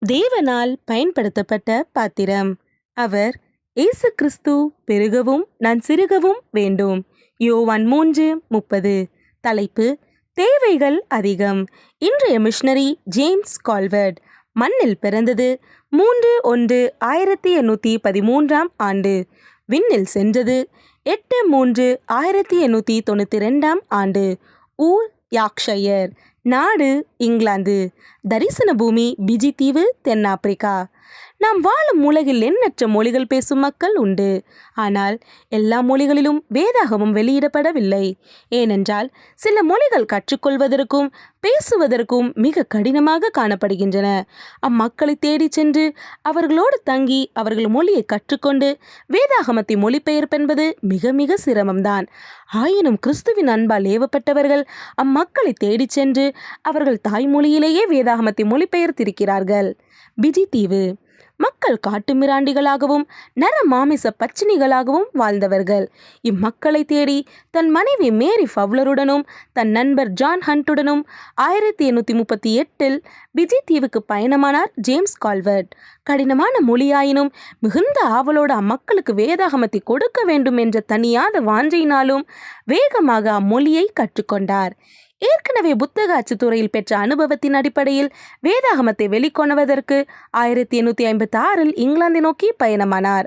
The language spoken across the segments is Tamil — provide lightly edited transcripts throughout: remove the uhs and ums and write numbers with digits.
தேவனால் பயன்படுத்தப்பட்ட பாத்திரம். அவர் இயேசு கிறிஸ்து பெருகவும் நான் சிறுகவும் வேண்டும். யோவான் 3:30. தலைப்பு: தேவைகள் அதிகம். இன்றைய மிஷனரி ஜேம்ஸ் கால்வர்ட். மண்ணில் பிறந்தது 3/1/1813 ஆண்டு. விண்ணில் சென்றது 8/3/1892 ஆண்டு. ஊர் யாக்ஷயர். நாடு இங்கிலாந்து. தரிசன பூமி பிஜி தீவு, தென்னாப்பிரிக்கா. நாம் வாழும் உலகில் எண்ணற்ற மொழிகள் பேசும் மக்கள் உண்டு. ஆனால் எல்லா மொழிகளிலும் வேதாகமம் வெளியிடப்படவில்லை. ஏனென்றால் சில மொழிகள் கற்றுக்கொள்வதற்கும் பேசுவதற்கும் மிக கடினமாக காணப்படுகின்றன. அம்மக்களை தேடி சென்று அவர்களோடு தங்கி அவர்கள் மொழியை கற்றுக்கொண்டு வேதாகமத்தை மொழிபெயர்ப்பென்பது மிக மிக சிரமம்தான். ஆயினும் கிறிஸ்துவின் அன்பால் ஏவப்பட்டவர்கள் அம்மக்களை தேடி சென்று அவர்கள் தாய்மொழியிலேயே வேதாகமத்தை மொழிபெயர்த்திருக்கிறார்கள். பிஜி தீவு. மக்கள் காட்டுமிராண்டிகளாகவும் நர மாமிச பச்சினிகளாகவும் வாழ்ந்தவர்கள். இம்மக்களை தேடி தன் மனைவி மேரி ஃபவ்லருடனும் தன் நண்பர் ஜான் ஹண்டுடனும் 1838 பிஜி தீவுக்கு பயணமானார் ஜேம்ஸ் கால்வர்ட். கடினமான மொழியாயினும் மிகுந்த ஆவலோடு அம்மக்களுக்கு வேதாகமத்தை கொடுக்க வேண்டும் என்ற தனியாத வாஞ்சையினாலும் வேகமாக அம்மொழியை கற்றுக்கொண்டார். ஏற்கனவே புத்தக அச்சுத்துறையில் பெற்ற அனுபவத்தின் அடிப்படையில் வேதாகமத்தை வெளிக்கொணர்வதற்கு 1856 இங்கிலாந்தை நோக்கி பயணமானார்.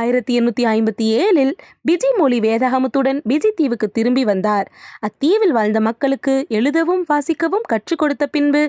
1857 பிஜி மொழி வேதாகமத்துடன் பிஜி தீவுக்கு திரும்பி வந்தார். அத்தீவில் வாழ்ந்த மக்களுக்கு எழுதவும் வாசிக்கவும் கற்றுக் கொடுத்த பின்பு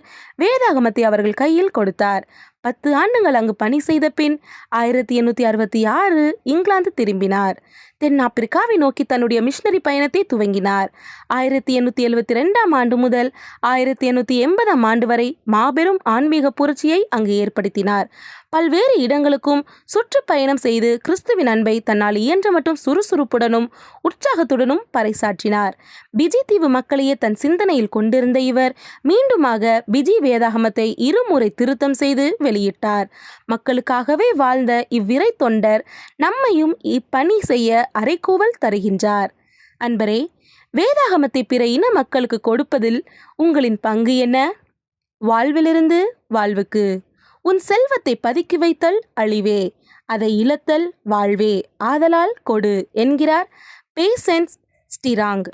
வேதாகமத்தை அவர்கள் கையில் கொடுத்தார். 10 ஆண்டுகள் அங்கு பணி செய்த பின் 1866 இங்கிலாந்து திரும்பினார். தென்னாப்பிரிக்காவை நோக்கி தன்னுடைய மிஷனரி பயணத்தை துவங்கினார். 1872 ஆண்டு முதல் 1880 ஆண்டு வரை மாபெரும் ஆன்மீக புரட்சியை அங்கு ஏற்படுத்தினார். பல்வேறு இடங்களுக்கும் சுற்றுப்பயணம் செய்து கிறிஸ்துவின் அன்பை தன்னால் இயன்ற மட்டும் சுறுசுறுப்புடனும் உற்சாகத்துடனும் பறைசாற்றினார். பிஜி தீவு மக்களையே தன் சிந்தனையில் கொண்டிருந்த இவர் மீண்டுமாக பிஜி வேதாகமத்தை இருமுறை திருத்தம் செய்து வெளியிட்டார். மக்களுக்காகவே வாழ்ந்த இவ்விறை தொண்டர் நம்மையும் இப்பணி செய்ய அறைகூவல் தருகின்றார். அன்பரே, வேதாகமத்தை பிற இன மக்களுக்கு கொடுப்பதில் உங்களின் பங்கு என்ன? வாழ்விலிருந்து வாழ்வுக்கு. உன் செல்வத்தை பதுக்கி வைத்தல் அழிவே, அதை இழத்தல் வாழ்வே. ஆதலால் கொடு என்கிறார் பேசன்ஸ் ஸ்டிராங்.